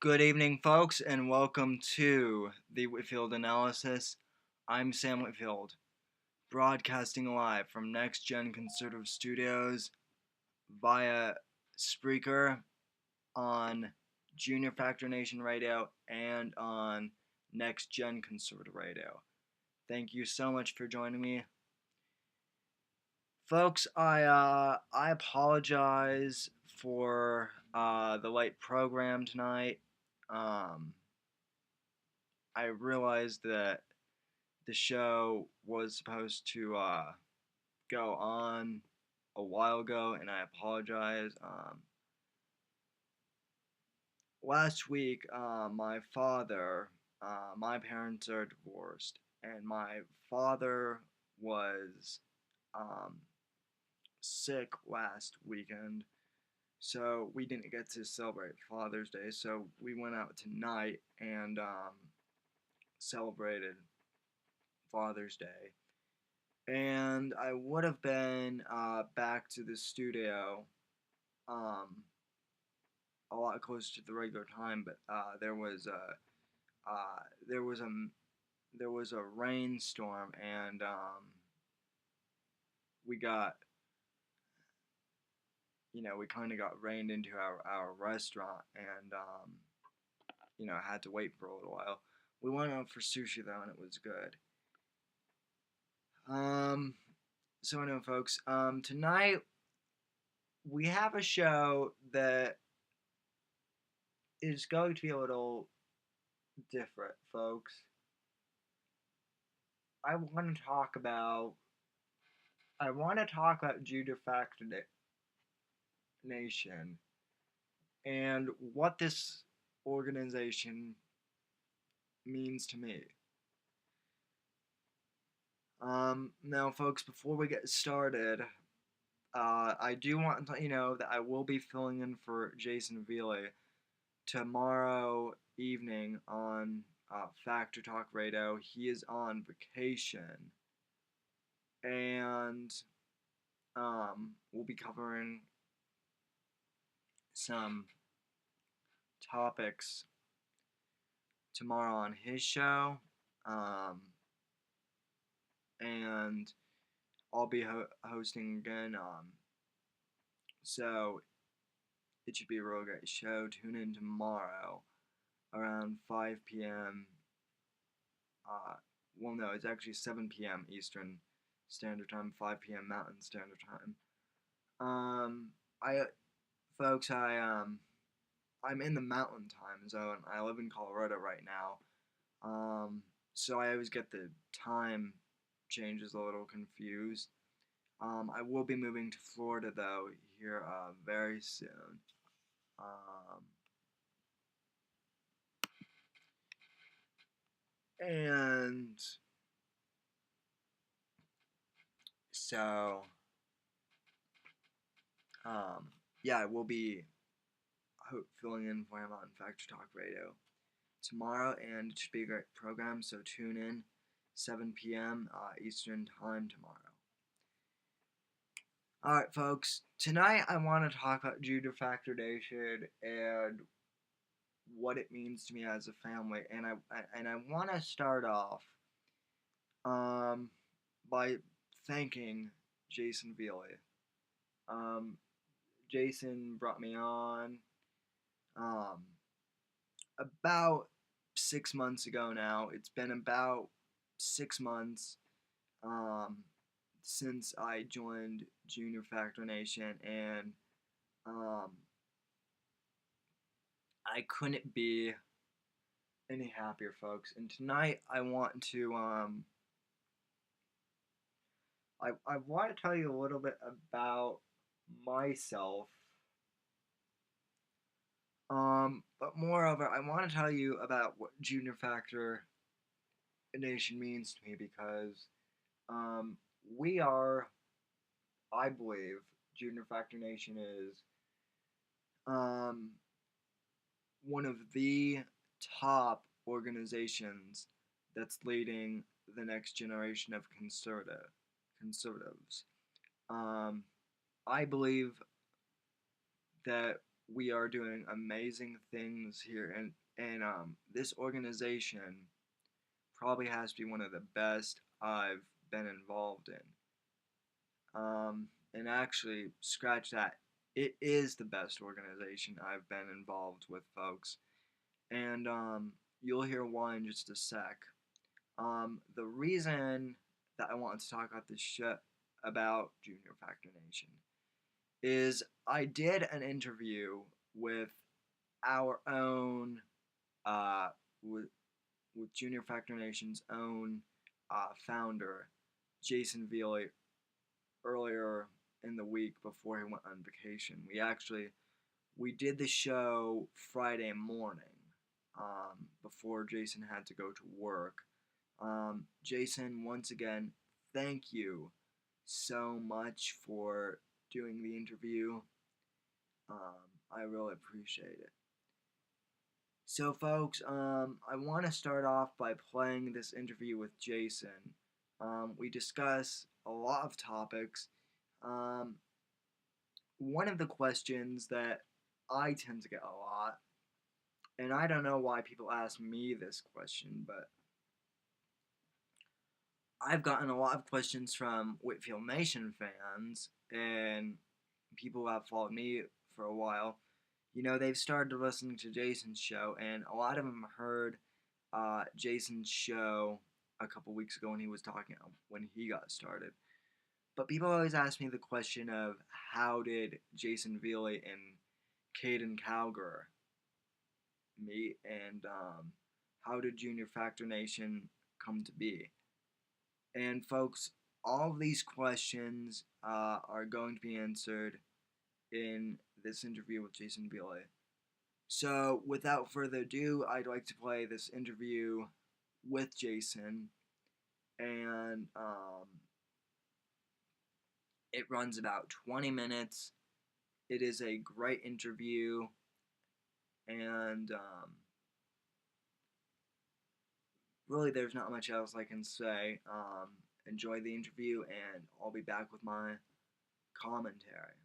Good evening, folks, and welcome to the Whitfield Analysis. I'm Sam Whitfield, broadcasting live from Next Gen Conservative Studios via Spreaker on Junior Factor Nation Radio and on Next Gen Conservative Radio. Thank you so much for joining me. Folks, I apologize for the late program tonight. I realized that the show was supposed to go on a while ago, and I apologize. Last week, my parents are divorced, and my father was um, sick last weekend, so we didn't get to celebrate Father's Day. So we went out tonight and celebrated Father's Day. And I would have been back to the studio um, a lot closer to the regular time, but uh, there was a there was a rainstorm, and we got we kind of got rained into our restaurant, and had to wait for a little while. We went out for sushi though, and it was good. Um, so anyway, folks, tonight we have a show that is going to be a little different, folks. I want to talk about Judah Factor Nation and what this organization means to me. Now, folks, before we get started, I do want to let you know that I will be filling in for Jason Veely tomorrow evening on Factor Talk Radio. He is on vacation, and we'll be covering some topics tomorrow on his show, and I'll be hosting again. So it should be a real great show. Tune in tomorrow around 5 p.m. Well, no, it's actually 7 p.m. Eastern Standard Time, 5 p.m. Mountain Standard Time. I folks, I'm in the Mountain Time Zone. I live in Colorado right now. So I always get the time changes a little confused. I will be moving to Florida though here very soon. And so yeah, I will be filling in for him on Factor Talk Radio tomorrow, and it should be a great program. So tune in 7 p.m. Eastern Time tomorrow. Alright, folks, tonight I want to talk about Judah Factor Nation and what it means to me as a family, and I want to start off by thanking Jason Veely. Jason brought me on about 6 months ago now. It's been about 6 months since I joined Junior Factor Nation, and I couldn't be any happier, folks. And tonight I want to I want to tell you a little bit about myself. But moreover, I want to tell you about what Junior Factor Nation means to me, because we are, I believe, Junior Factor Nation is one of the top organizations that's leading the next generation of conservatives. I believe that we are doing amazing things here, and this organization probably has to be one of the best I've been involved in. And actually, scratch that. It is the best organization I've been involved with, folks. And you'll hear why in just a sec. The reason that I wanted to talk about this shit about Junior Factor Nation is I did an interview with our own, uh, with, with Junior Factor Nation's own founder, Jason Veely, earlier in the week before he went on vacation. We did the show Friday morning, before Jason had to go to work. Jason, once again, thank you so much for doing the interview. I really appreciate it. So, folks, I want to start off by playing this interview with Jason. We discuss a lot of topics. Um, One of the questions that I tend to get a lot, and I don't know why people ask me this question, but I've gotten a lot of questions from Whitfield Nation fans and people who have followed me for a while. You know, they've started listening to Jason's show, and a lot of them heard Jason's show a couple weeks ago when he was talking when he got started. But people always ask me the question of how did Jason Veely and Caden Cowger meet, and how did Junior Factor Nation come to be? And folks, all of these questions are going to be answered in this interview with Jason Veely. So, without further ado, I'd like to play this interview with Jason, and it runs about 20 minutes. It is a great interview, and really, there's not much else I can say. Enjoy the interview, and I'll be back with my commentary.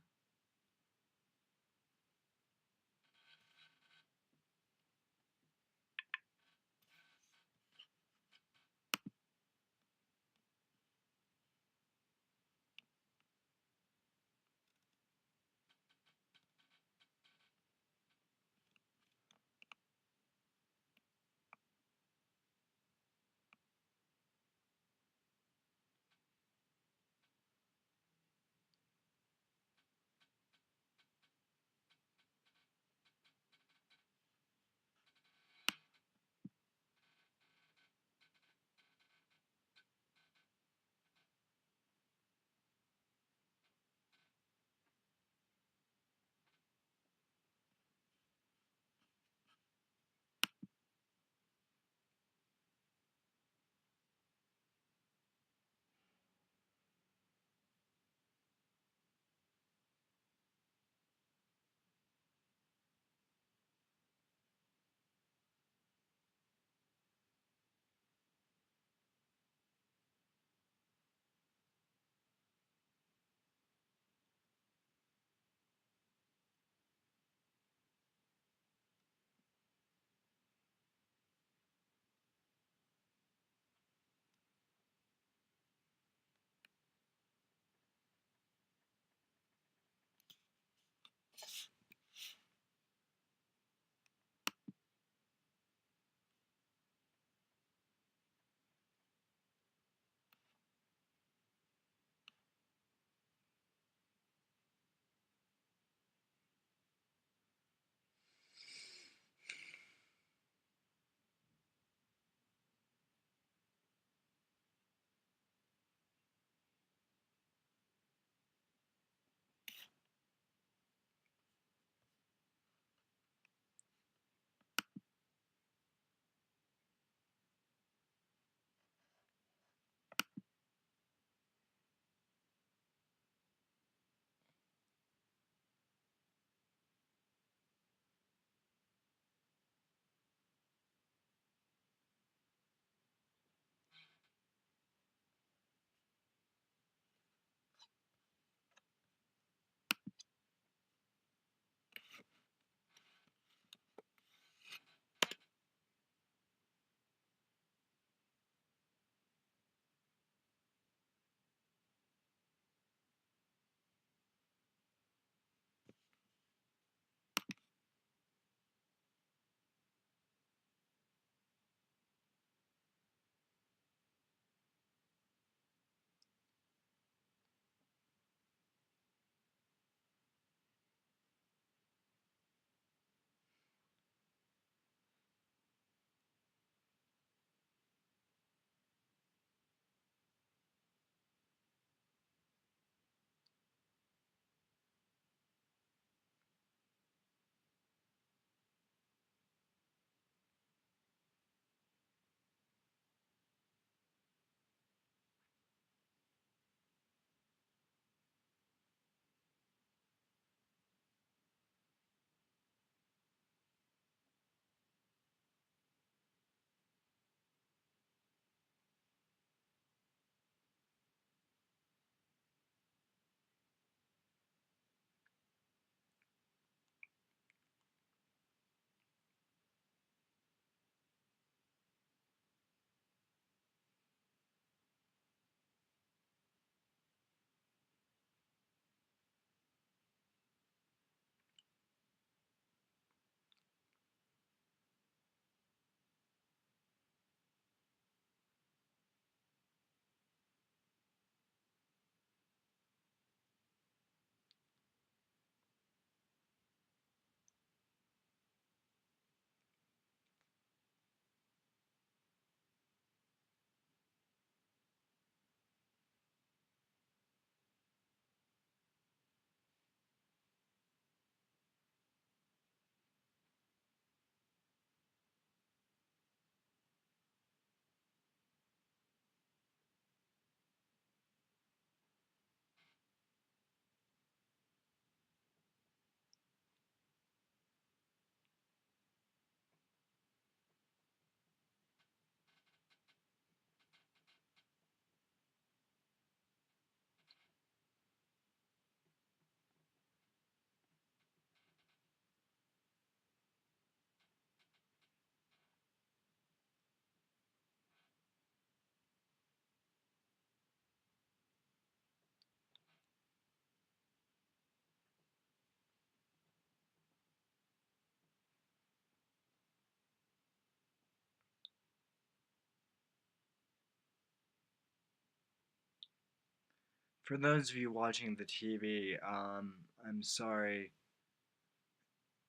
For those of you watching the TV, I'm sorry.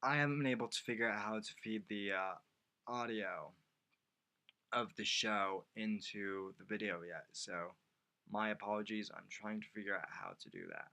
I haven't been able to figure out how to feed the audio of the show into the video yet, so my apologies. I'm trying to figure out how to do that.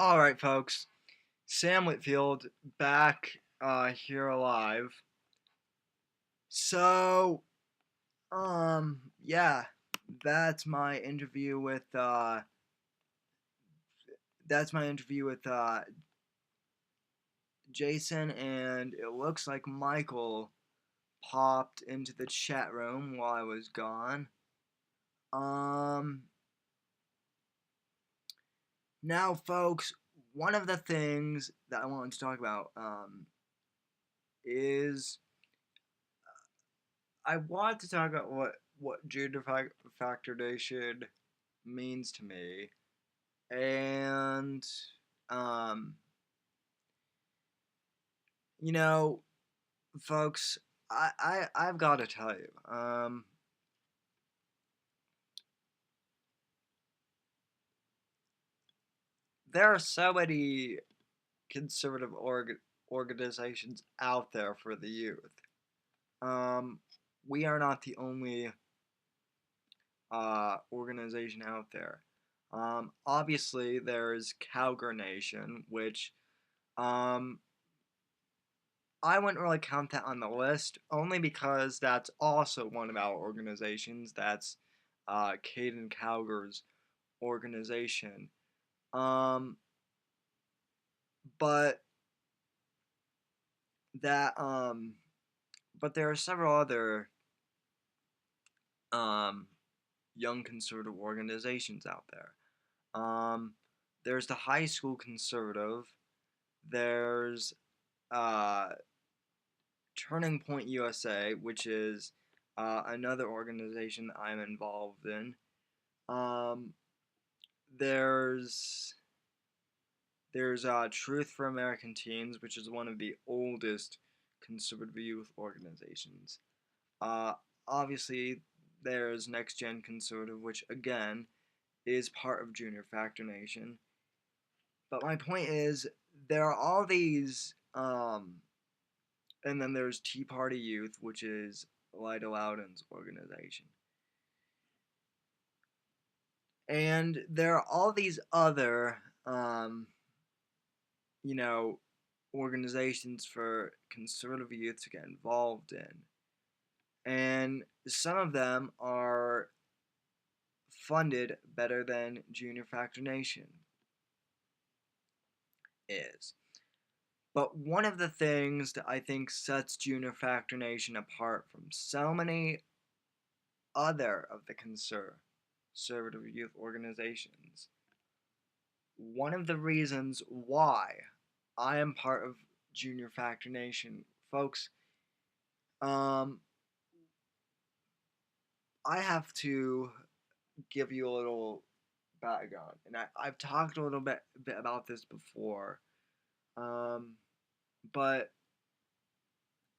All right, folks. Sam Whitfield back here alive. So, yeah, that's my interview with Jason, and it looks like Michael popped into the chat room while I was gone. Um, Now, folks, one of the things that I wanted to talk about is I want to talk about what gender factorization means to me, and um, you know, folks, I've got to tell you, there are so many conservative organizations out there for the youth. Um, we are not the only organization out there. Obviously, there's Cowgirl Nation, which um, I wouldn't really count that on the list, only because that's also one of our organizations. That's Caden Cowgirl's organization. Um, but that but there are several other um, young conservative organizations out there. There's the High School Conservative. There's uh, Turning Point USA, which is another organization I'm involved in. Um, there's Truth for American Teens, which is one of the oldest conservative youth organizations. Uh, Obviously, there's Next Gen Conservative, which again is part of Junior Factor Nation. But my point is, there are all these, and then there's Tea Party Youth, which is Lyda Loudon's organization. And there are all these other, you know, organizations for conservative youth to get involved in. And some of them are funded better than Junior Factor Nation is. But one of the things that I think sets Junior Factor Nation apart from so many other of the conservative youth organizations, one of the reasons why I am part of Junior Factor Nation, folks, um, I have to give you a little background, and I've talked a little bit about this before, um, but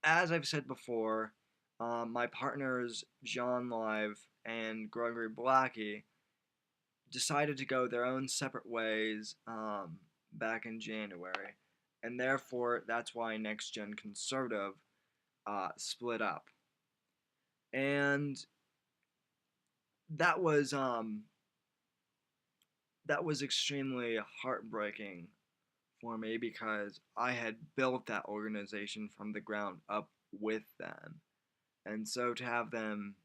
as I've said before, my partners John Live and Gregory Blackie decided to go their own separate ways back in January, and therefore that's why Next Gen Conservative split up, and that was um, that was extremely heartbreaking for me because I had built that organization from the ground up with them. And so to have them,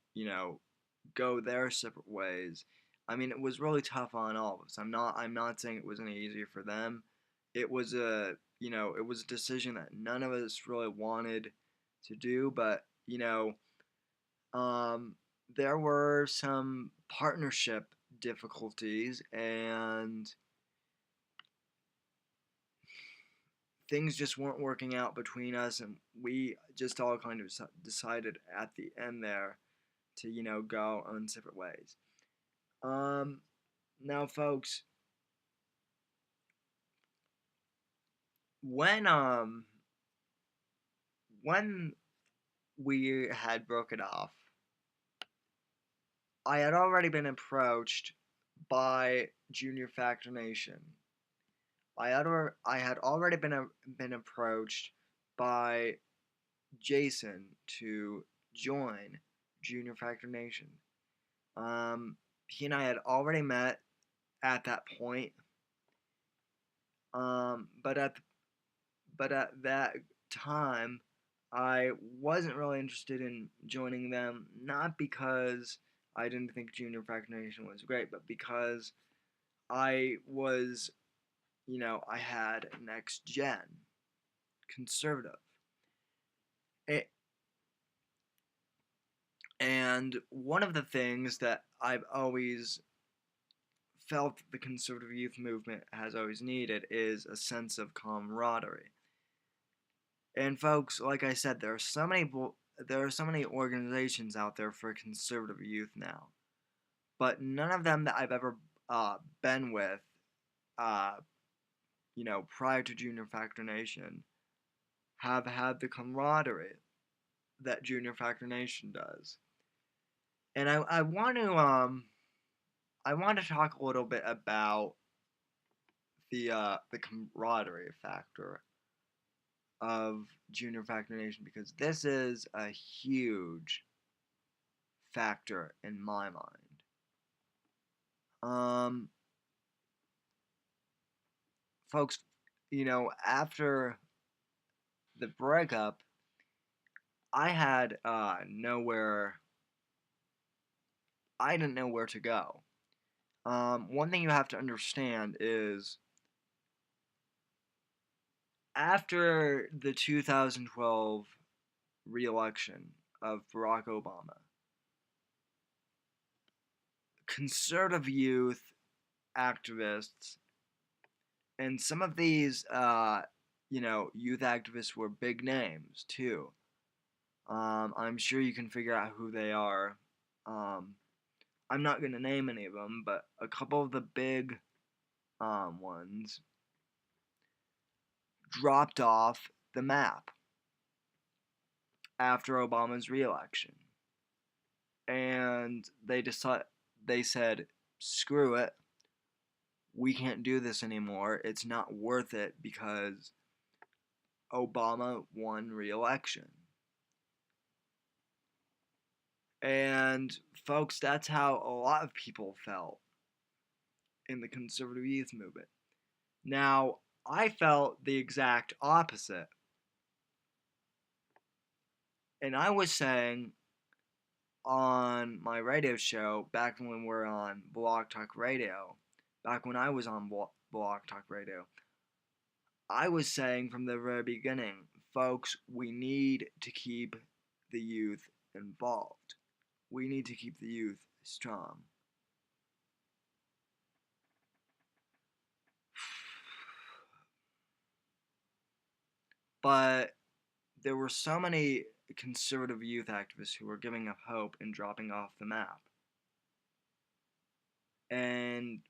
go their separate ways, I mean, it was really tough on all of us. I'm not saying it was any easier for them. It was it was a decision that none of us really wanted to do, but, um, there were some partnership difficulties and things just weren't working out between us, and we just all kind of decided at the end there to go on separate ways. Um, Now, folks, when um when we had broken off, I had already been approached by Junior Factor Nation. I had already been approached by Jason to join Junior Factor Nation. He and I had already met at that point, But at that time, I wasn't really interested in joining them, not because I didn't think Junior Factor Nation was great, but because I was, I had Next Gen conservative. It, and one of the things that I've always felt the conservative youth movement has always needed is a sense of camaraderie. And folks, like I said, there are so many organizations out there for conservative youth now, but none of them that I've ever been with, uh, prior to Junior Factor Nation, have had the camaraderie that Junior Factor Nation does. And I want to talk a little bit about the camaraderie factor of Junior Factor Nation, because this is a huge factor in my mind. Folks, after the breakup, I had I didn't know where to go. One thing you have to understand is after the 2012 re-election of Barack Obama, conservative youth activists, and some of these, youth activists were big names too. I'm sure you can figure out who they are. I'm not going to name any of them, but a couple of the big ones dropped off the map after Obama's re-election, and they said, "Screw it, we can't do this anymore. It's not worth it because Obama won re-election." And folks, that's how a lot of people felt in the conservative youth movement. Now, I felt the exact opposite. And I was saying on my radio show back when we were on Blog Talk Radio, back when I was on Blog Talk Radio, I was saying from the very beginning, folks, we need to keep the youth involved. We need to keep the youth strong. But there were so many conservative youth activists who were giving up hope and dropping off the map. And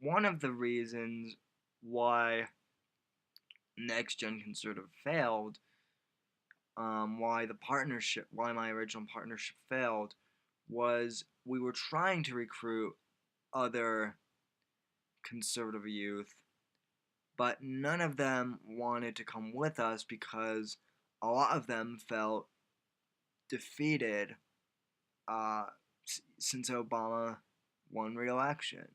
one of the reasons why Next Gen Conservative failed, why my original partnership failed, was we were trying to recruit other conservative youth, but none of them wanted to come with us because a lot of them felt defeated since Obama won re-election.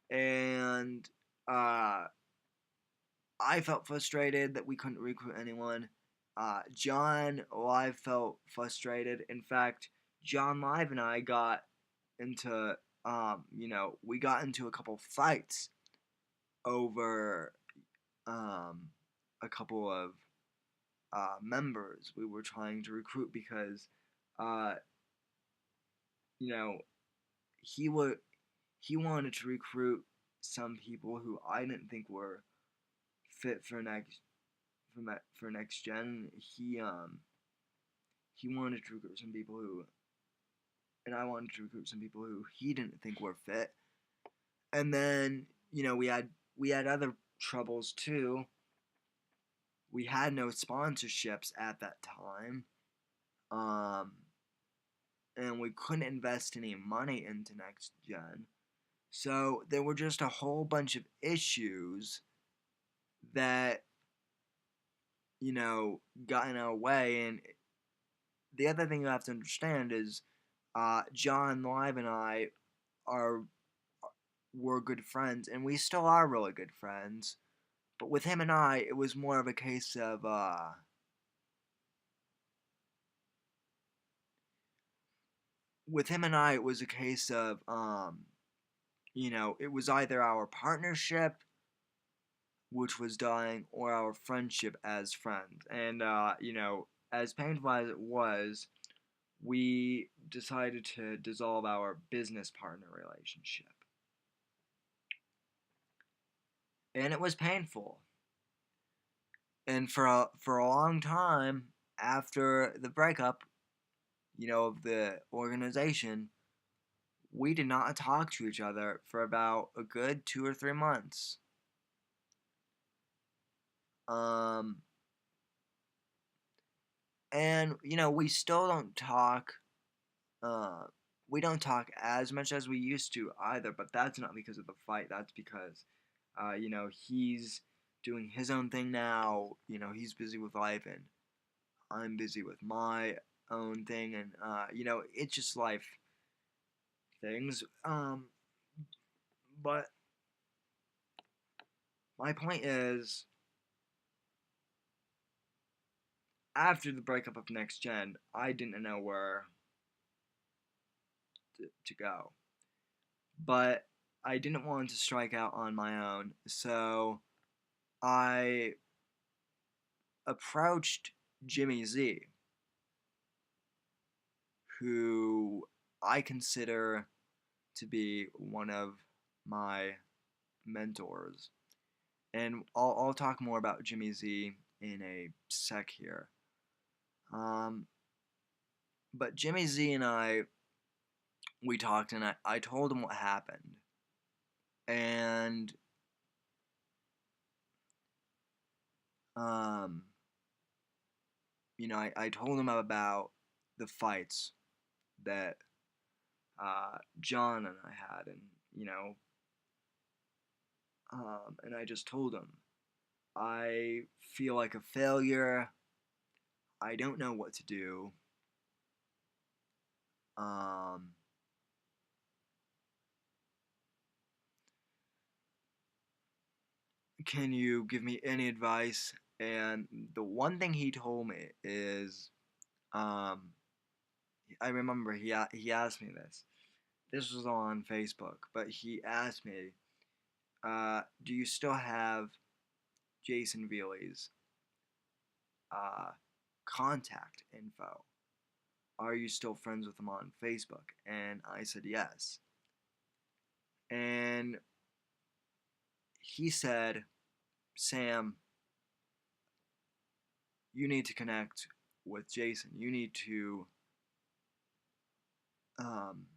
And I felt frustrated that we couldn't recruit anyone. John Live felt frustrated. In fact, John Live and I got into, we got into a couple fights over a couple of members we were trying to recruit because, he wanted to recruit some people who I didn't think were fit for next gen. He wanted to recruit some people and I wanted to recruit some people who he didn't think were fit. And then we had other troubles too. We had no sponsorships at that time, and we couldn't invest any money into next gen. So there were just a whole bunch of issues that got in our way. And the other thing you have to understand is John Live and I were good friends, and we still are really good friends. But with him and I, it was more of a case of, with him and I, it was a case of, it was either our partnership, which was dying, or our friendship as friends. And, as painful as it was, we decided to dissolve our business partner relationship. And it was painful. And for a long time after the breakup, of the organization, we did not talk to each other for about a good 2 or 3 months. Um, and we still don't talk. Uh, we don't talk as much as we used to either. But that's not because of the fight. That's because, he's doing his own thing now. He's busy with life, and I'm busy with my own thing, and it's just life things. But my point is, after the breakup of Next Gen, I didn't know where to go. But I didn't want to strike out on my own, so I approached Jimmy Z, who I consider to be one of my mentors. And I'll talk more about Jimmy Z in a sec here. Um, but Jimmy Z and we talked, and I told him what happened. And, um, I told him about the fights that John and I had, and, and I just told him, I feel like a failure. I don't know what to do. Um, can you give me any advice? And the one thing he told me is, um, I remember he asked me this. This was on Facebook, but he asked me, "Do you still have Jason Veely's uh, contact info? Are you still friends with him on Facebook?" And I said yes. And he said, "Sam, you need to connect with Jason. You need to um,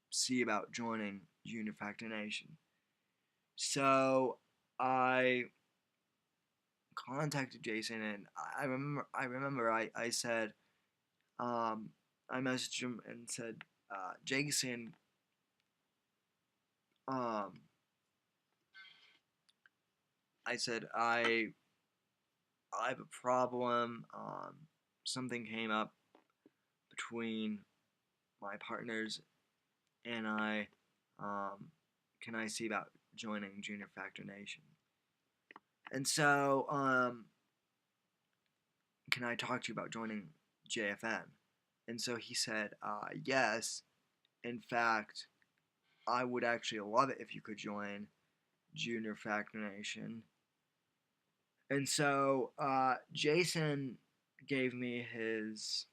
see about joining Junior Factor Nation." So I contacted Jason, and I said, I messaged him and said, Jason, um, I said I have a problem. Something came up between my partners, and I can I see about joining Junior Factor Nation? And so, can I talk to you about joining JFN? And so he said, yes. In fact, I would actually love it if you could join Junior Factor Nation. And so Jason gave me his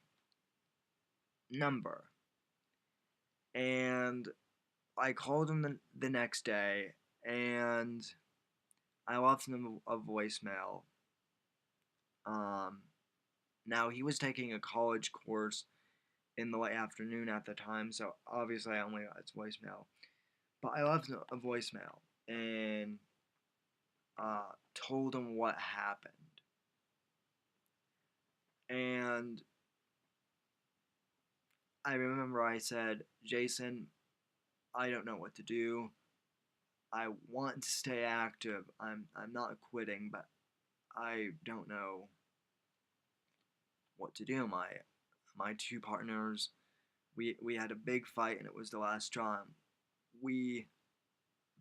number. And I called him the next day, and I left him a voicemail. Um, Now, he was taking a college course in the late afternoon at the time, so obviously I only got his voicemail. But I left a voicemail and told him what happened. And I remember I said, Jason, I don't know what to do. I want to stay active. I'm not quitting, but I don't know what to do. My two partners, we had a big fight, and it was the last straw. We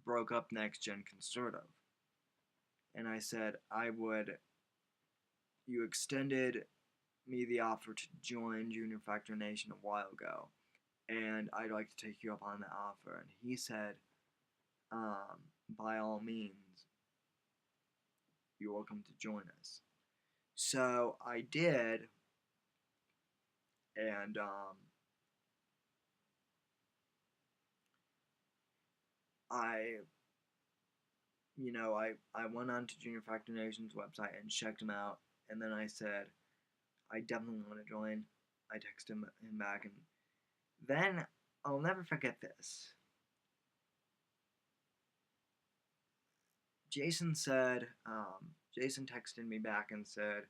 broke up Next Gen Conservative. And I said, you extended me the offer to join Junior Factor Nation a while ago, and I'd like to take you up on the offer. And he said, by all means, you're welcome to join us. So I did, and I went on to Junior Factor Nation's website and checked him out, and then I said, I definitely want to join. I texted him back, and then I'll never forget this. Jason texted me back and said,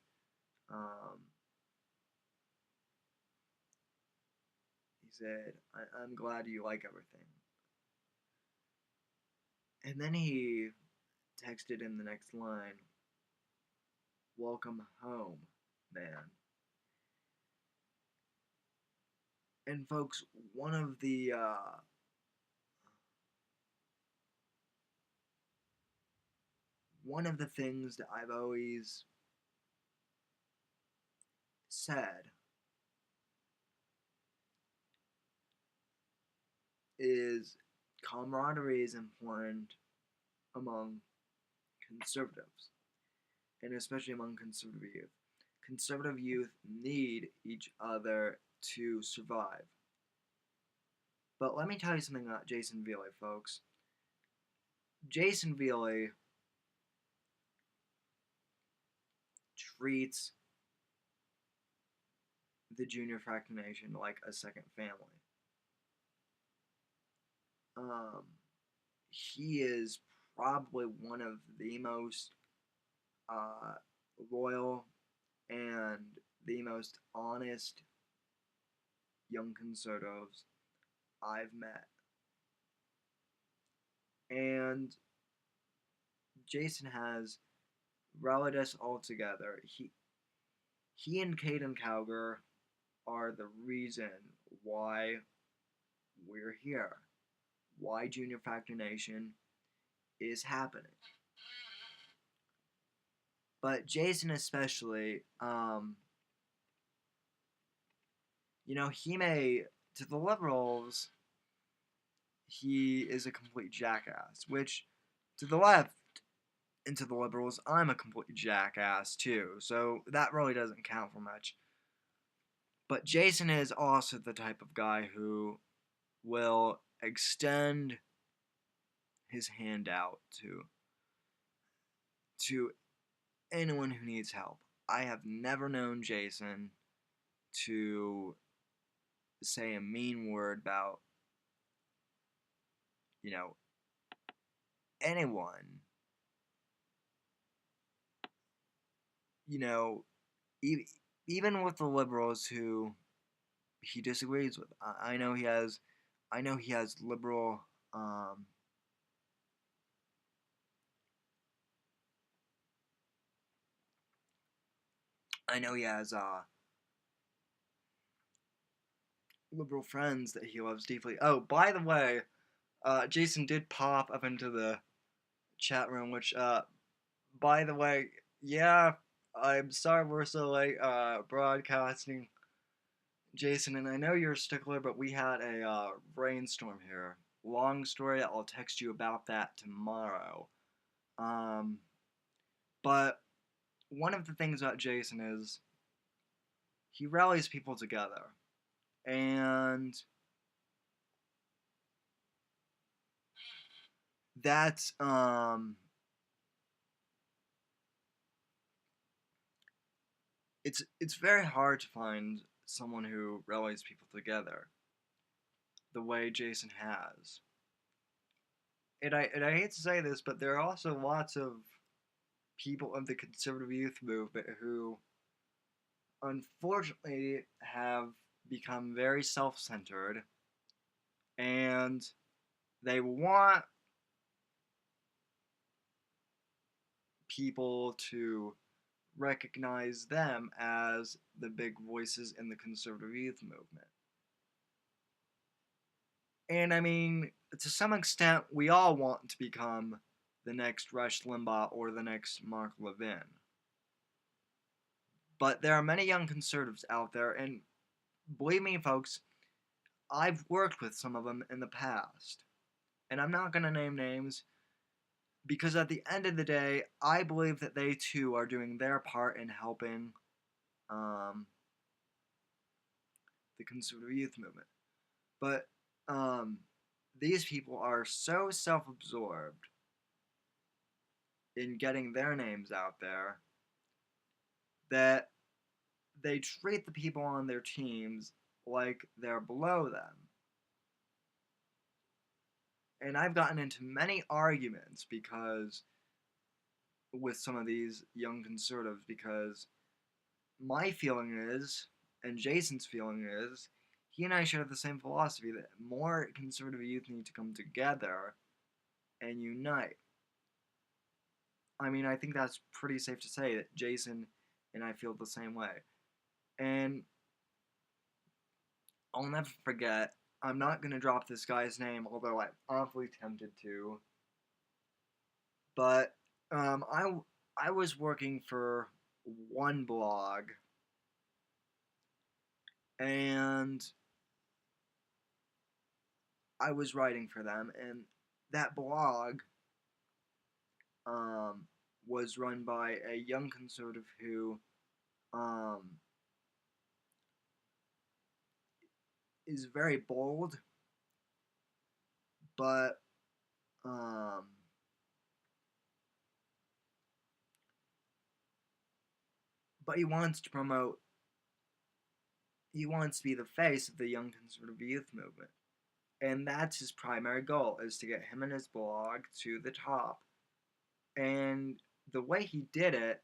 he said, I'm glad you like everything. And then he texted in the next line, welcome home, man. And folks, one of the things that I've always said is camaraderie is important among conservatives, and especially among conservative youth. Conservative youth need each other to survive. But let me tell you something about Jason Veely, folks. Jason Veely treats the Junior Factor Nation like a second family. He is probably one of the most loyal and the most honest young conservatives I've met. And Jason has rallied us all together. He and Caden Cowger are the reason why we're here, why Junior Factor Nation is happening. But Jason especially, he may, to the liberals, he is a complete jackass, which, to the left and to the liberals, I'm a complete jackass too, so that really doesn't count for much. But Jason is also the type of guy who will extend his hand out to anyone who needs help. I have never known Jason to say a mean word about, anyone. Even with the liberals who he disagrees with. I know he has liberal, I know he has liberal friends that he loves deeply. Oh, by the way, Jason did pop up into the chat room, which, by the way, yeah, I'm sorry we're so late broadcasting, Jason, and I know you're a stickler, but we had a rainstorm here. Long story, I'll text you about that tomorrow. But one of the things about Jason is he rallies people together. And that's it's very hard to find someone who rallies people together the way Jason has. And I hate to say this, but there are also lots of people of the conservative youth movement who unfortunately have become very self-centered, and they want people to recognize them as the big voices in the conservative youth movement. And I mean, to some extent, we all want to become the next Rush Limbaugh or the next Mark Levin. But there are many young conservatives out there, and believe me, folks, I've worked with some of them in the past. And I'm not going to name names because at the end of the day, I believe that they too are doing their part in helping um, the conservative youth movement. But um, these people are so self absorbed in getting their names out there that they treat the people on their teams like they're below them. And I've gotten into many arguments because with some of these young conservatives because my feeling is, and Jason's feeling is, he and I share the same philosophy that more conservative youth need to come together and unite. I mean, I think that's pretty safe to say that Jason and I feel the same way. And I'll never forget, I'm not going to drop this guy's name, although I'm awfully tempted to. But I was working for one blog, and I was writing for them, and that blog um, was run by a young conservative who um, is very bold, but um, but he wants to promote. He wants to be the face of the young conservative youth movement, and that's his primary goal: is to get him and his blog to the top. And the way he did it,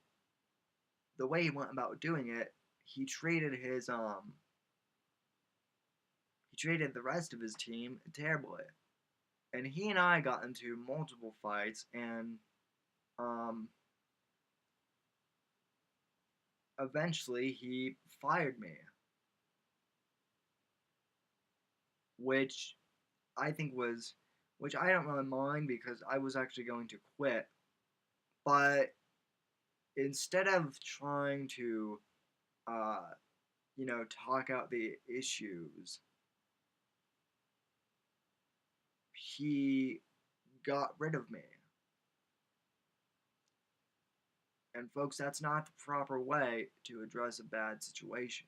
the way he went about doing it, he treated his he treated the rest of his team terribly. And he and I got into multiple fights, and um, eventually he fired me, which I think was, which I don't really mind because I was actually going to quit. But instead of trying to, uh, talk out the issues, he got rid of me. And folks, that's not the proper way to address a bad situation.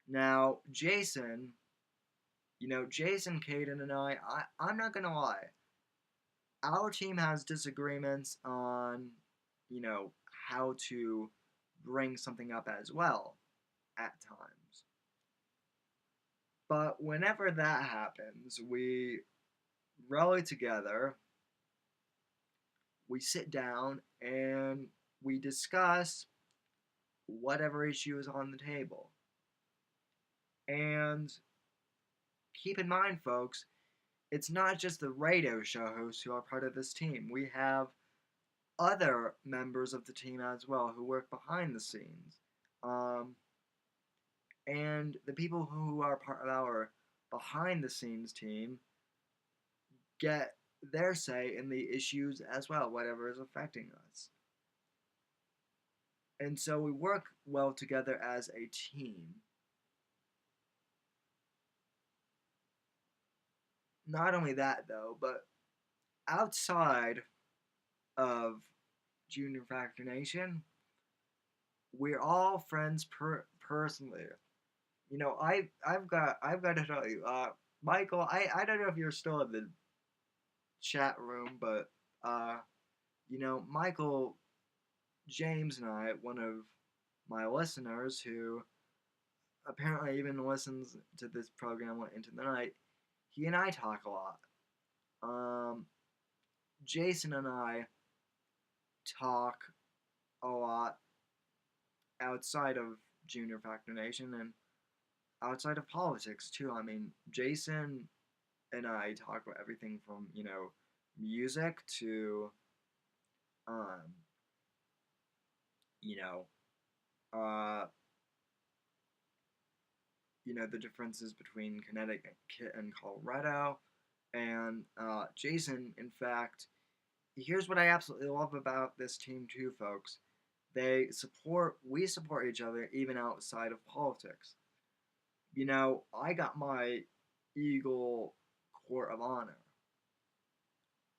Now, Jason, Jason, Caden, and I'm not gonna lie, our team has disagreements on, you know, how to bring something up as well at times. But whenever that happens, we rally together, we sit down, and we discuss whatever issue is on the table. And keep in mind, folks, it's not just the radio show hosts who are part of this team. We have other members of the team as well who work behind the scenes. Um, and the people who are part of our behind the scenes team get their say in the issues as well, whatever is affecting us. And so we work well together as a team. Not only that, though, but outside of Junior Factor Nation, we're all friends personally. I've got to tell you, Michael, I don't know if you're still in the chat room, but Michael James and I, one of my listeners who apparently even listens to this program late into the night, he and I talk a lot. Um, Jason and I talk a lot outside of Junior Factor Nation and outside of politics too. I mean, Jason and I talk about everything from music to um, you know uh, the differences between Connecticut and Colorado. And Jason, in fact, here's what I absolutely love about this team too, folks. We support each other even outside of politics. I got my Eagle Court of Honor.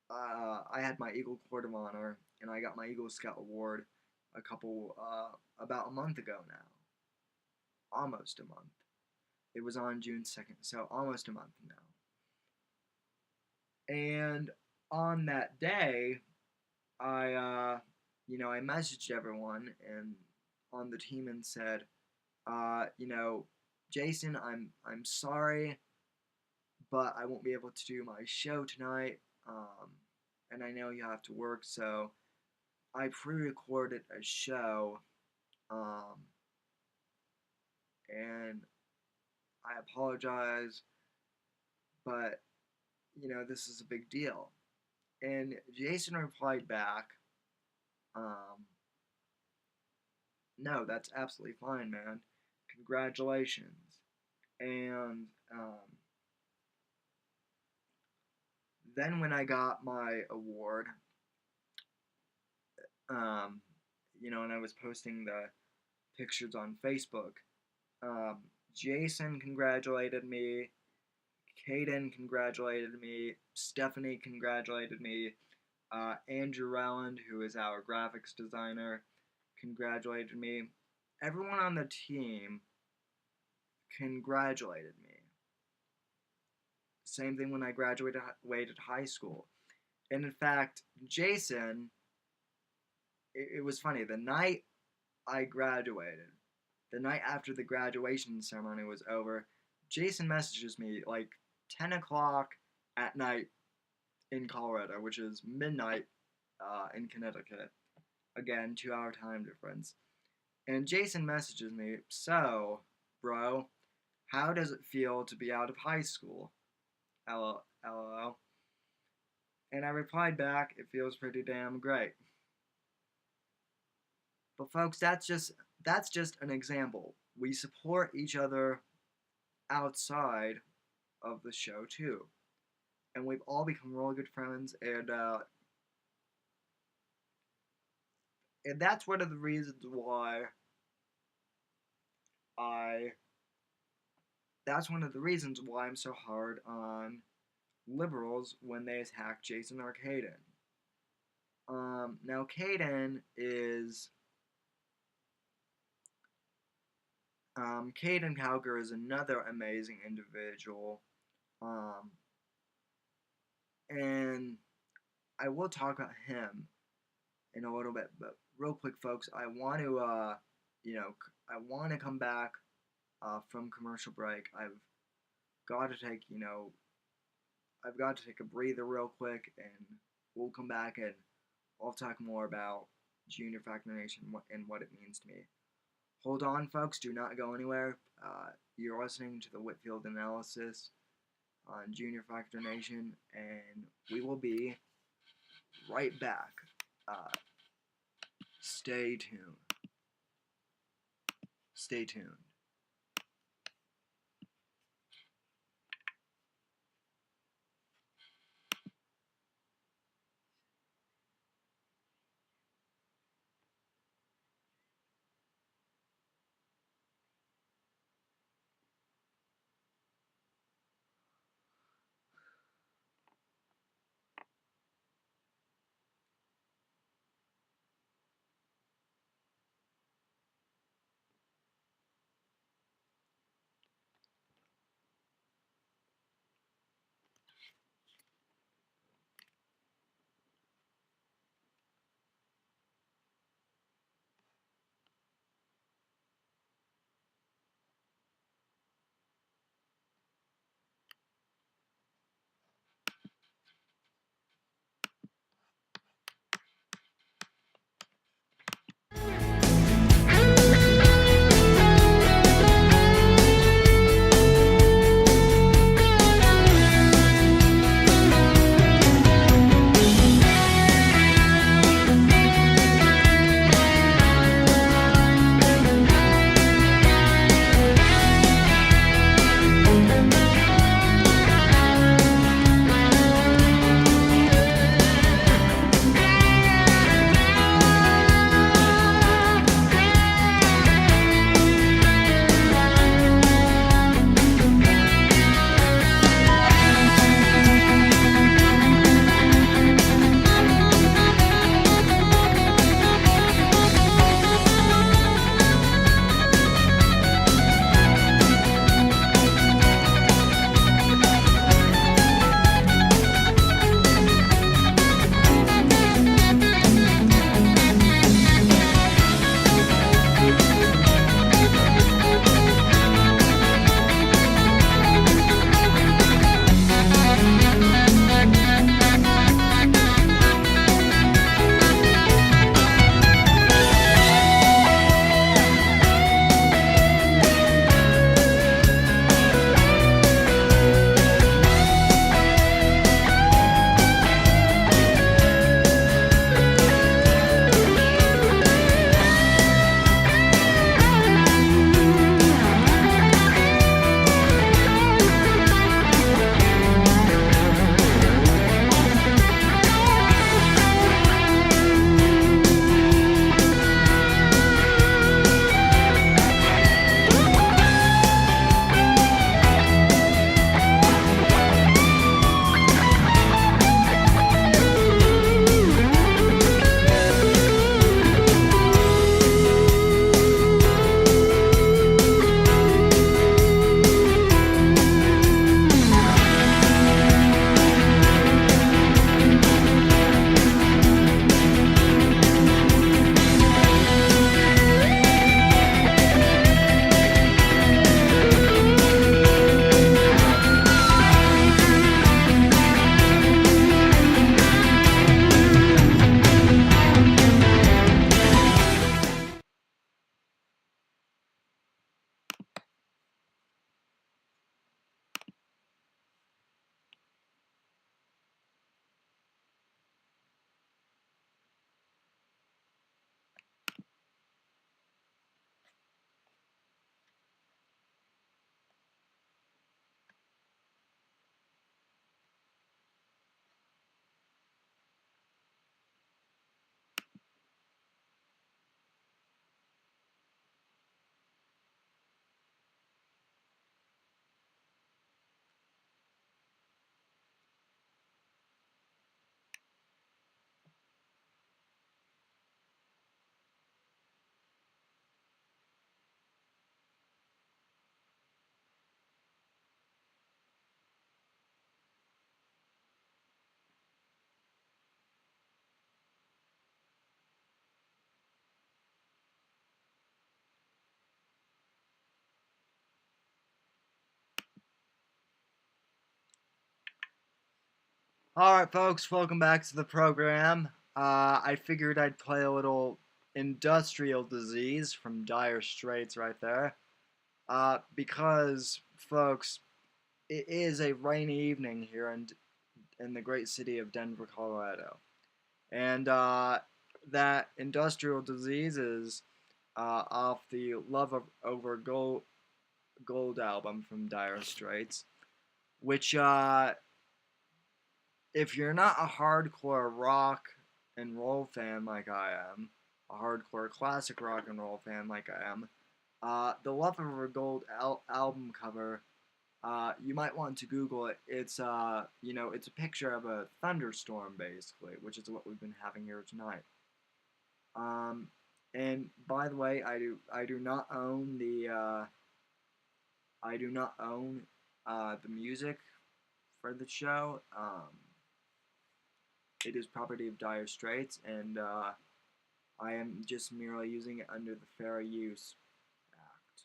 I had my Eagle Court of Honor, and I got my Eagle Scout Award about a month ago now. Almost a month. It was on June 2nd, so almost a month now. And on that day, I messaged everyone and on the team and said, Jason, I'm sorry, but I won't be able to do my show tonight. And I know you have to work, so I pre-recorded a show, and I apologize, but this is a big deal. And Jason replied back, no, that's absolutely fine, man. Congratulations. And then when I got my award, and I was posting the pictures on Facebook, Jason congratulated me, Caden congratulated me, Stephanie congratulated me, Andrew Rowland, who is our graphics designer, congratulated me. Everyone on the team congratulated me. Same thing when I graduated high school. And in fact, Jason, it was funny. The night I graduated, the night after the graduation ceremony was over, Jason messages me like 10 o'clock at night in Colorado, which is midnight in Connecticut. Again, 2-hour time difference. And Jason messages me, so, bro, how does it feel to be out of high school? LOL. And I replied back, it feels pretty damn great. But folks, that's just an example. We support each other outside of the show too. And we've all become really good friends, and that's one of the reasons why I'm so hard on liberals when they attack Jason or Caden. Now Caden Cowger is another amazing individual, and I will talk about him in a little bit, but real quick, folks, I want to come back from commercial break. I've got to take a breather real quick, and we'll come back and I'll talk more about Junior Factor Nation and what it means to me. Hold on, folks. Do not go anywhere. You're listening to the Whitfield Analysis on Junior Factor Nation, and we will be right back. Stay tuned. Stay tuned. Alright, folks, welcome back to the program. I figured I'd play a little Industrial Disease from Dire Straits right there. Because, folks, it is a rainy evening here in the great city of Denver, Colorado. And that Industrial Disease is off the Over Gold album from Dire Straits, which if you're not a hardcore rock and roll fan like I am, a hardcore classic rock and roll fan like I am, the Love Over Gold album cover, you might want to Google it. It's it's a picture of a thunderstorm basically, which is what we've been having here tonight. Um, and by the way, I do not own the music for the show. It is property of Dire Straits, and I am just merely using it under the Fair Use Act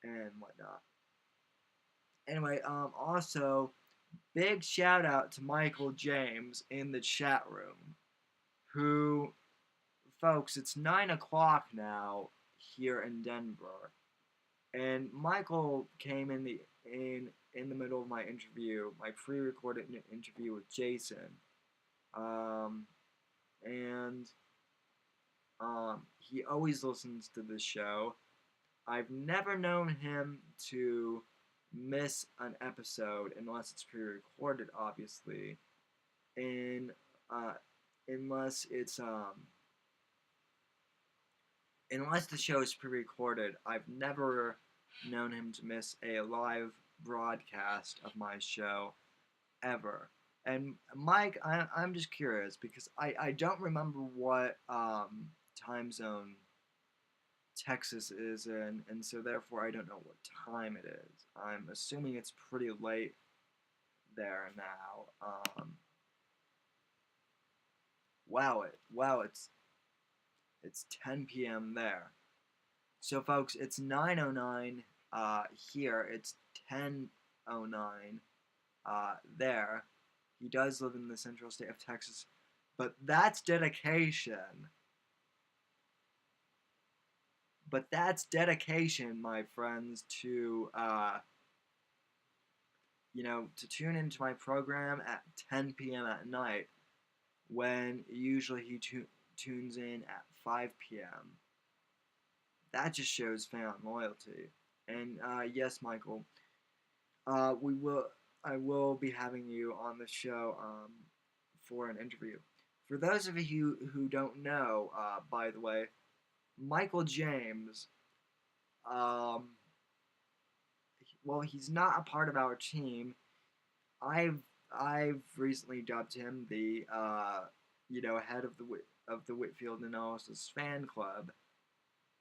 and whatnot. Anyway, also, big shout out to Michael James in the chat room, who, folks, it's 9 o'clock now here in Denver, and Michael came in the middle of my interview, my pre-recorded interview with Jason, um, and he always listens to this show. I've never known him to miss an episode unless it's pre-recorded, obviously, and uh, unless it's unless the show is pre-recorded. I've never known him to miss a live broadcast of my show ever. And Mike, I'm just curious because I don't remember what time zone Texas is in, and so therefore I don't know what time it is. I'm assuming it's pretty late there now. Wow, it's 10 p.m. there. So folks, it's 9:09 here. It's 10:09 there. He does live in the central state of Texas, but that's dedication. But that's dedication, my friends, to to tune into my program at 10 p.m. at night when usually he tunes in at 5 p.m. That just shows fan loyalty. And yes, Michael, we will. I will be having you on the show for an interview. For those of you who don't know, by the way, Michael James, um, well, he's not a part of our team. I've recently dubbed him the head of the Whitfield Analysis fan club,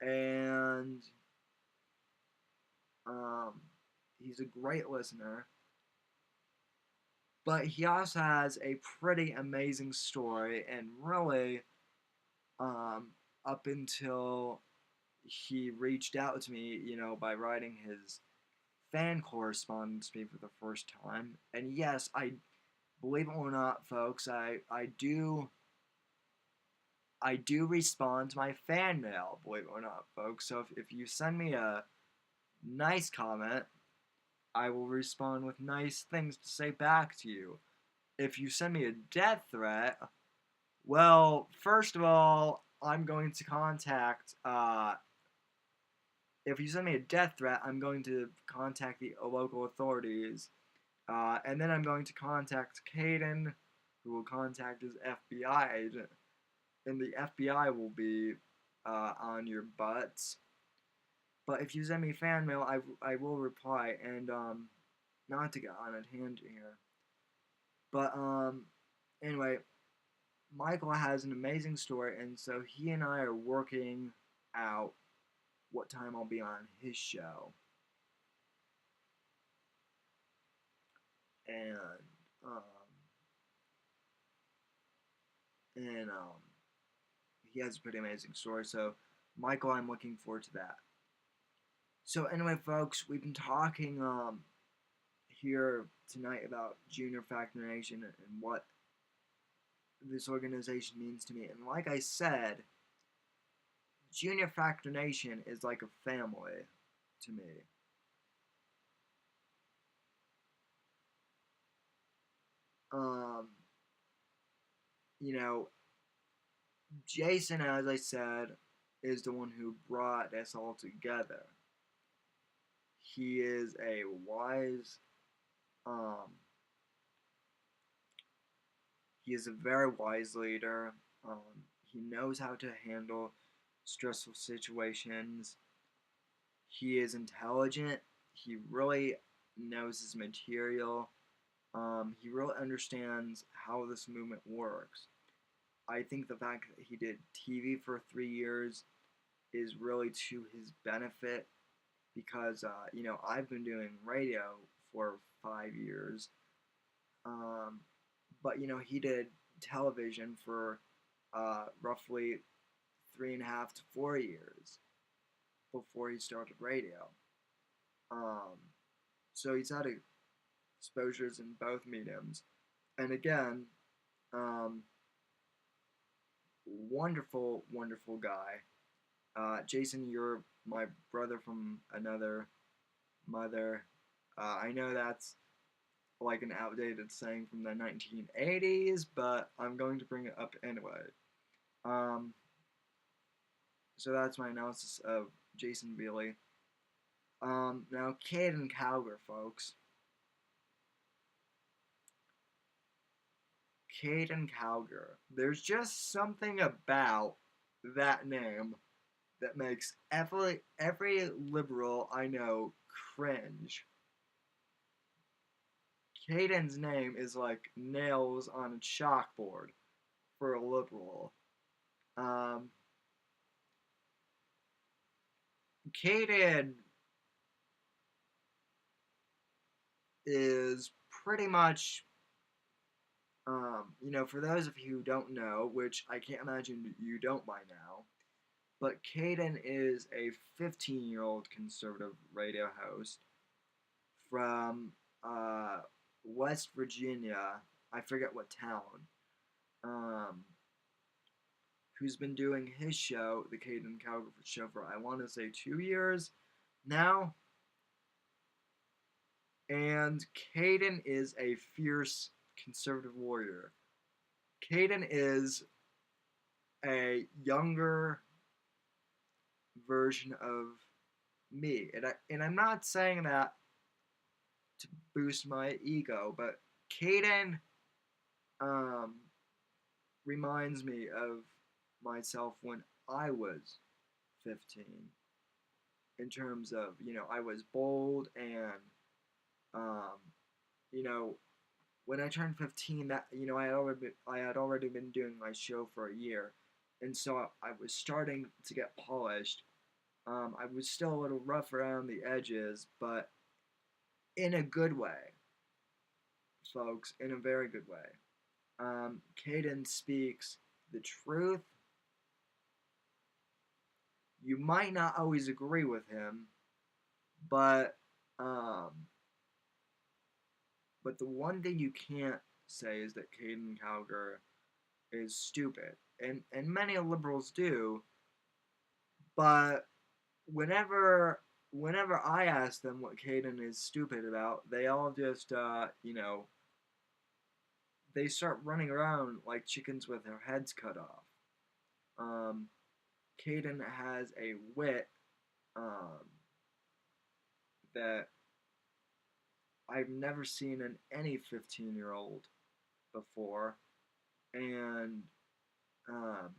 and he's a great listener. But he also has a pretty amazing story, and really, up until he reached out to me, by writing his fan correspondence to me for the first time. And yes, I believe it or not, folks, I do respond to my fan mail, believe it or not, folks. So if you send me a nice comment, I will respond with nice things to say back to you. If you send me a death threat, well, first of all, I'm going to contact, if you send me a death threat, I'm going to contact the local authorities, and then I'm going to contact Caden, who will contact his FBI agent, and the FBI will be on your butts. But if you send me fan mail, I will reply, and not to get on a tangent here, but anyway, Michael has an amazing story, and so he and I are working out what time I'll be on his show, and um, and he has a pretty amazing story. So, Michael, I'm looking forward to that. So anyway, folks, we've been talking here tonight about Junior Factor Nation and what this organization means to me. And like I said, Junior Factor Nation is like a family to me. Um, you know, Jason, as I said, is the one who brought us all together. He is a wise, um, he is a very wise leader. He knows how to handle stressful situations. He is intelligent. He really knows his material. He really understands how this movement works. I think the fact that he did TV for 3 years is really to his benefit because, I've been doing radio for 5 years. Um, but, he did television for roughly 3.5 to 4 years before he started radio. Um, so he's had exposures in both mediums. And again, um, wonderful, wonderful guy. Jason, you're my brother from another mother. I know that's like an outdated saying from the 1980s, but I'm going to bring it up anyway. Um, so that's my analysis of Jason Bealey. Now, Caden Cowger, folks. Caden Cowger. There's just something about that name that makes every liberal I know cringe. Caden's name is like nails on a chalkboard for a liberal. Um, Caden is pretty much, for those of you who don't know, which I can't imagine you don't by now, but Caden is a 15-year-old conservative radio host from West Virginia. I forget what town. Um, who's been doing his show, the Caden Cowger Show, for I want to say 2 years now. And Caden is a fierce conservative warrior. Caden is a younger version of me, and I'm not saying that to boost my ego, but Caden um, reminds me of myself when I was 15. In terms of, I was bold and, um, you know, when I turned 15, that I had already been doing my show for a year, and so I was starting to get polished. I was still a little rough around the edges, but in a good way, folks, in a very good way. Caden speaks the truth. You might not always agree with him, but um, but the one thing you can't say is that Caden Cowger is stupid, and many liberals do. But whenever I ask them what Caden is stupid about, they all just they start running around like chickens with their heads cut off. Um, Caden has a wit um, that I've never seen in any 15-year-old before, and um,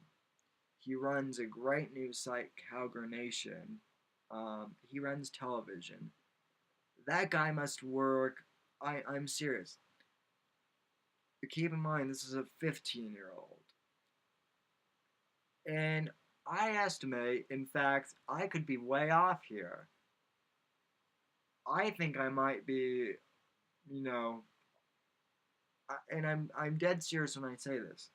he runs a great news site, Cowger Nation. He runs television. That guy must work. I'm serious. But keep in mind, this is a 15-year-old. And I estimate, in fact, I could be way off here. I think I might be, you know, and I'm dead serious when I say this.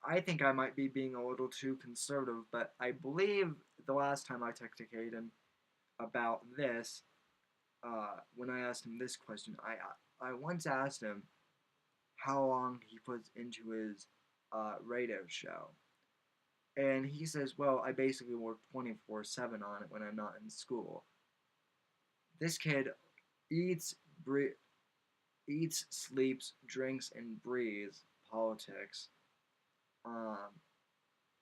I think I might be being a little too conservative, but I believe the last time I talked to Caden about this, when I asked him this question, I once asked him how long he puts into his radio show, and he says, "Well, I basically work 24/7 on it when I'm not in school." This kid eats, eats, sleeps, drinks, and breathes politics, um,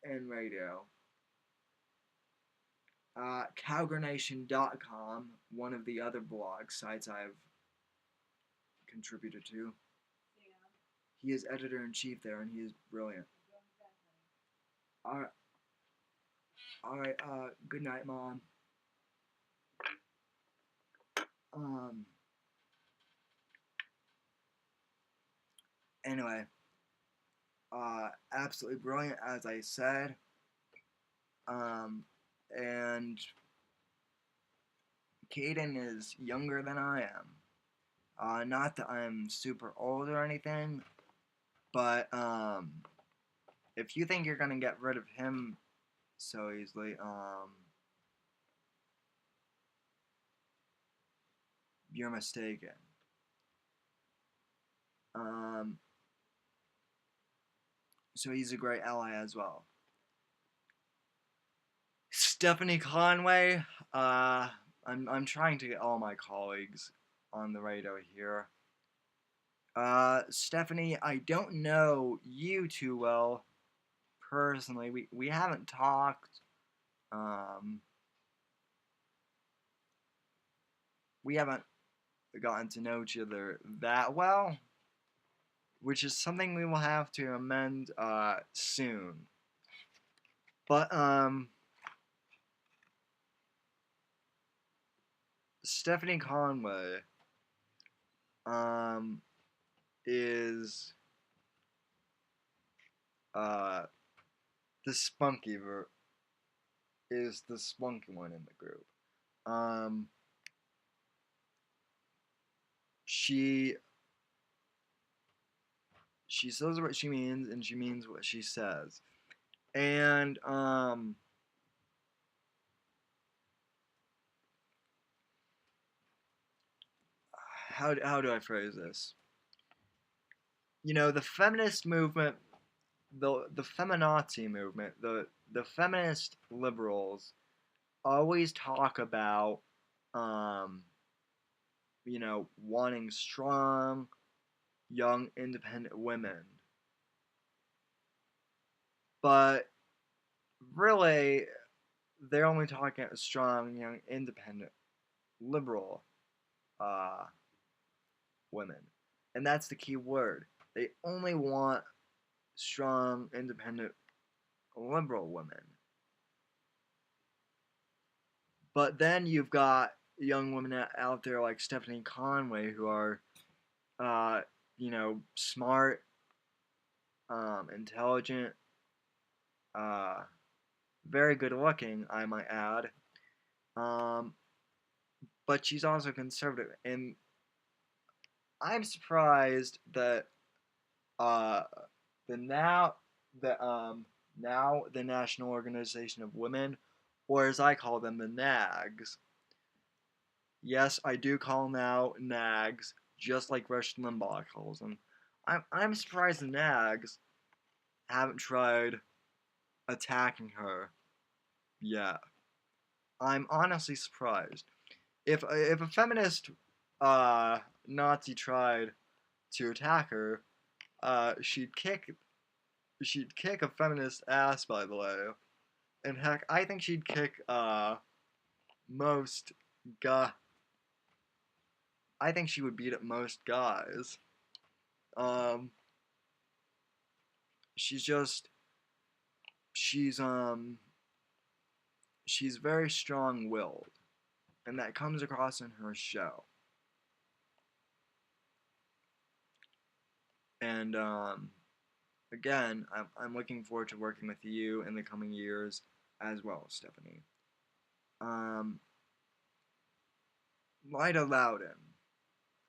and radio. CowgirNation.com, one of the other blog sites I've contributed to. He is editor in chief there, and he is brilliant. All right. Good night, Mom. Um. Anyway, absolutely brilliant, as I said. Um, and Caden is younger than I am. Not that I'm super old or anything, but if you think you're gonna get rid of him so easily, you're mistaken. Um, so he's a great ally as well. Stephanie Conway, I'm trying to get all my colleagues on the radio here. Stephanie, I don't know you too well personally. We haven't talked. Um, we haven't gotten to know each other that well, which is something we will have to amend soon. But Stephanie Conway is uh the is the spunky one in the group. Um, she says what she means, and she means what she says. And how do I phrase this? You know, the feminist movement, the feminazi movement, the feminist liberals always talk about um, you know, wanting strong, young, independent women. But really, they're only talking about strong, young, independent, liberal uh, women. And that's the key word. They only want strong, independent, liberal women. But then you've got young women out there like Stephanie Conway who are, uh, you know, smart, intelligent, uh, very good looking, I might add. Um, but she's also conservative, and I'm surprised that uh, the now the National Organization of Women, or as I call them, the NAGs. Yes, I do call now NAGs, just like Rush Limbaugh calls them. I'm surprised the NAGs haven't tried attacking her yet. I'm honestly surprised. If a feminist Nazi tried to attack her, she'd kick a feminist ass, by the way. And heck, I think she'd kick most guy. I think she would beat up most guys. Um, she's just she's she's very strong-willed, and that comes across in her show. And again, I'm looking forward to working with you in the coming years as well, Stephanie. Um, Lida Loudon,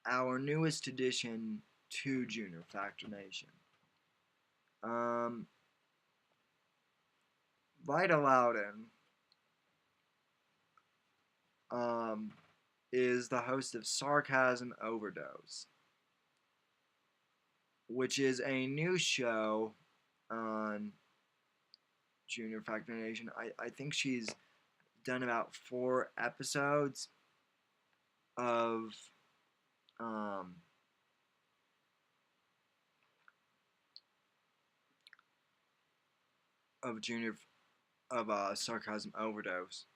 our newest addition to Junior Factor Nation. Um, Lida Loudon, um, is the host of Sarcasm Overdose, which is a new show on Junior Factor Nation. I think she's done about 4 episodes of um, of Junior of Sarcasm Overdose,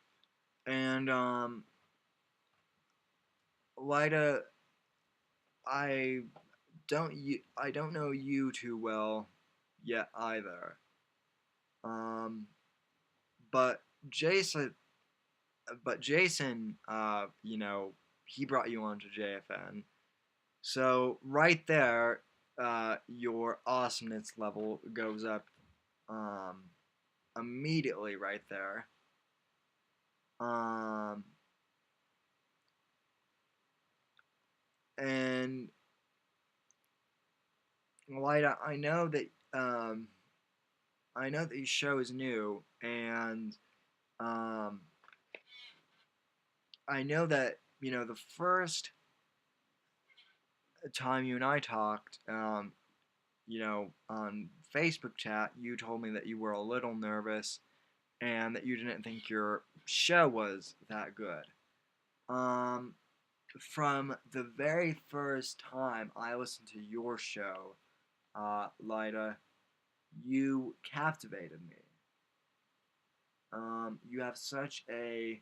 and Lida, I I don't know you too well yet either. Um, but Jason, you know, he brought you onto JFN. So right there, your awesomeness level goes up um, immediately right there. Um, and Lida, I know that your show is new, and um, I know that the first time you and I talked, on Facebook chat, you told me that you were a little nervous and that you didn't think your show was that good. Um, from the very first time I listened to your show, Lida, you captivated me. You have such a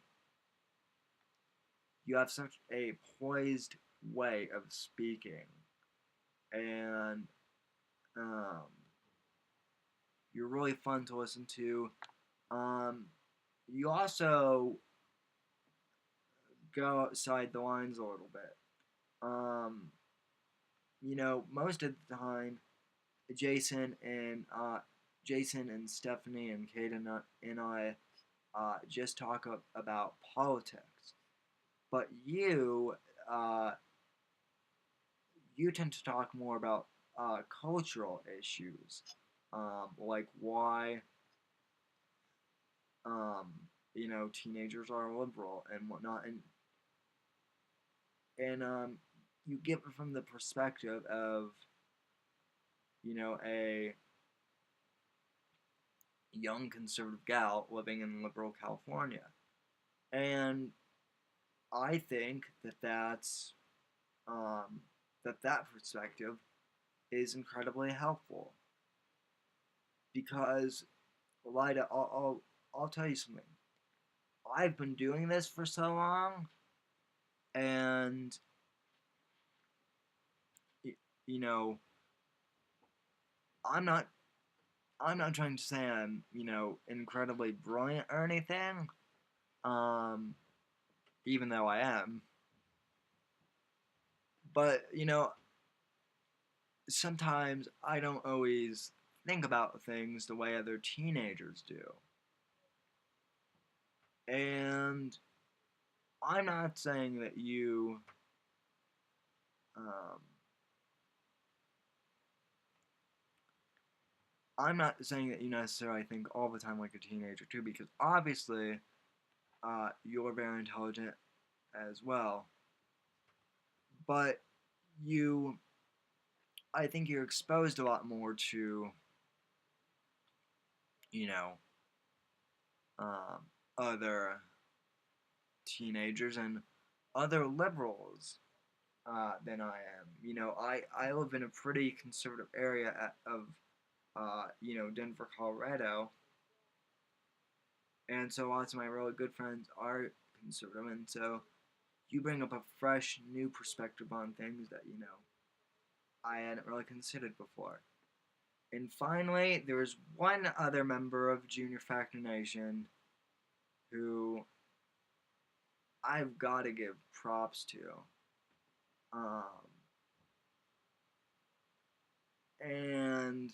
poised way of speaking, and um, you're really fun to listen to. Um, you also go outside the lines a little bit. Um, most of the time, Jason and Jason and Stephanie and Kate and I just talk about politics. But uh, you tend to talk more about cultural issues, like why um, teenagers are liberal and whatnot, and you give it from the perspective of a young conservative gal living in liberal California, and I think um, that perspective is incredibly helpful because, Lida, I'll tell you something. I've been doing this for so long, and you know, I'm not I'm not trying to say I'm incredibly brilliant or anything. Um, even though I am, but sometimes I don't always think about things the way other teenagers do, and I'm not saying that um, I'm not saying that you necessarily think all the time like a teenager too, because obviously you're very intelligent as well. But you, I think you're exposed a lot more to, you know, um, other teenagers and other liberals than I am. I live in a pretty conservative area of, Denver, Colorado, and so lots of my really good friends are conservative, and so you bring up a fresh, new perspective on things that I hadn't really considered before. And finally, there's one other member of Junior Factor Nation who I've got to give props to. Um, and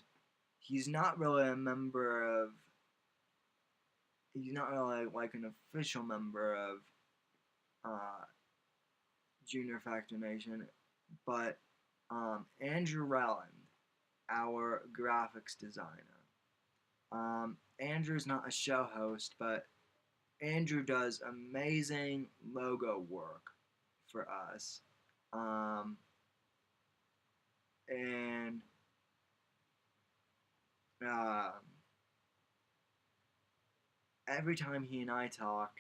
he's not really a member of, he's not really like an official member of uh, Junior Factor Nation, but Andrew Rowland, our graphics designer. Andrew's not a show host, but Andrew does amazing logo work for us. Um, and uh, every time he and I talk,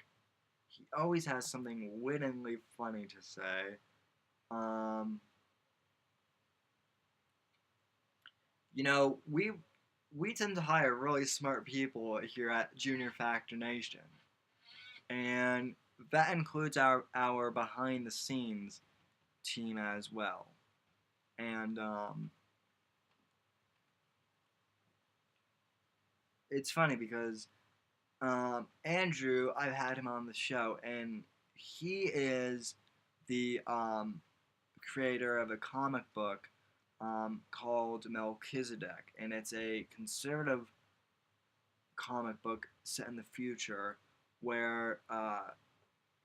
he always has something wittingly funny to say. Um, we tend to hire really smart people here at Junior Factor Nation, and that includes our behind the scenes team as well. And it's funny because Andrew, I've had him on the show, and he is the creator of a comic book called Melchizedek, and it's a conservative comic book set in the future where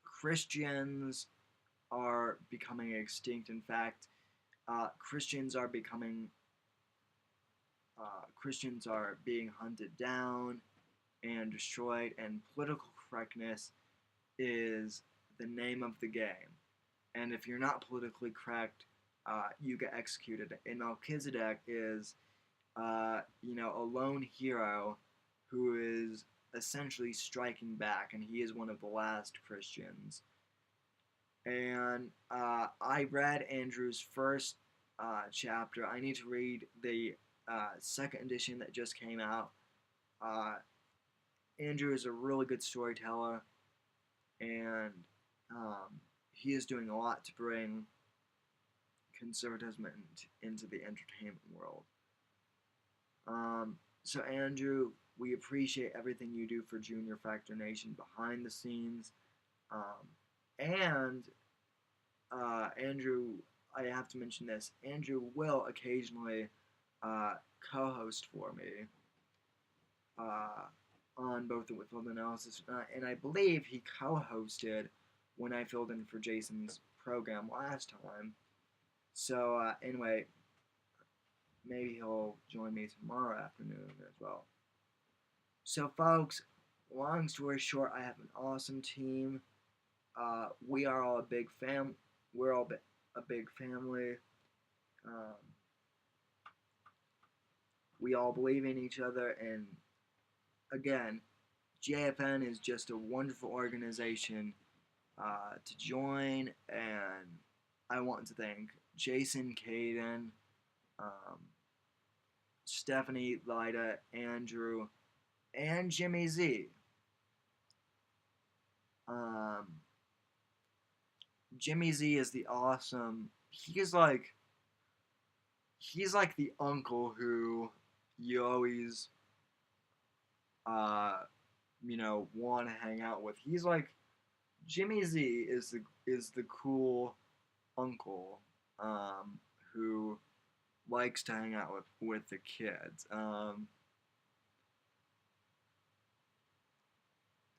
Christians are becoming extinct. In fact, Christians are being hunted down and destroyed, and political correctness is the name of the game. And if you're not politically correct, you get executed. And Melchizedek is, a lone hero who is essentially striking back, and he is one of the last Christians. And I read Andrew's first chapter. I need to read the second edition that just came out. Uh, Andrew is a really good storyteller, and he is doing a lot to bring conservatism into the entertainment world. So Andrew, we appreciate everything you do for Junior Factor Nation behind the scenes. And Andrew, I have to mention this. Andrew will occasionally co-host for me on both the Whitfield Analysis, and I believe he co-hosted when I filled in for Jason's program last time. So anyway, maybe he'll join me tomorrow afternoon as well. So folks, long story short, I have an awesome team. We are all a big fam. We're all a big family. We all believe in each other, and again, JFN is just a wonderful organization to join, and I want to thank Jason, Caden, Stephanie, Lyda, Andrew, and Jimmy Z. Jimmy Z is the awesome. He's like the uncle who you always want to hang out with. He's like Jimmy Z is the cool uncle who likes to hang out with the kids.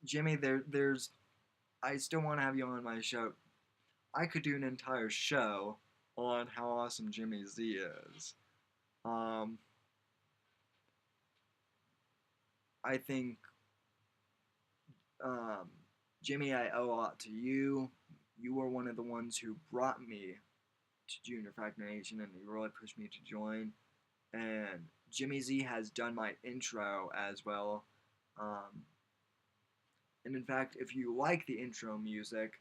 Jimmy, there's I still want to have you on my show. I could do an entire show on how awesome Jimmy Z is. I think Jimmy, I owe a lot to you. You were one of the ones who brought me to Junior Factor Nation, and you really pushed me to join. And Jimmy Z has done my intro as well. And in fact, if you like the intro music,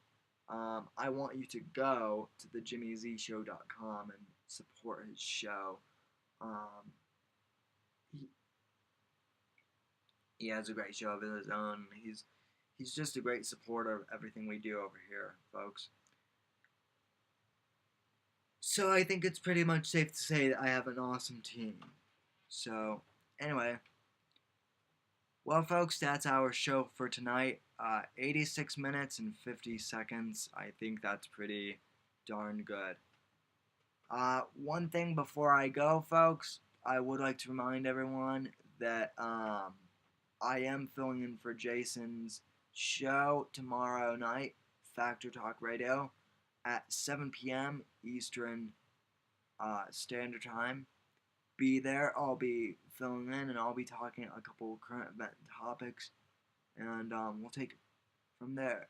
I want you to go to the jimmyzshow.com and support his show. He has a great show of his own. He's just a great supporter of everything we do over here, folks. So I think it's pretty much safe to say that I have an awesome team. So, anyway. Well, folks, that's our show for tonight. 86 minutes and 50 seconds. I think that's pretty darn good. One thing before I go, folks, I would like to remind everyone that I am filling in for Jason's show tomorrow night, Factor Talk Radio, at 7 p.m. Eastern Standard Time. Be there. I'll be filling in, and I'll be talking a couple of current event topics, and we'll take it from there.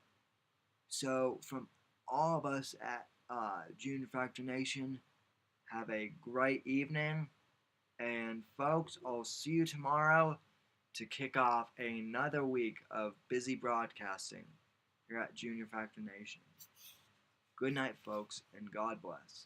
So, from all of us at Junior Factor Nation have a great evening. And folks, I'll see you tomorrow to kick off another week of busy broadcasting here at Junior Factor Nation. Good night, folks, and God bless.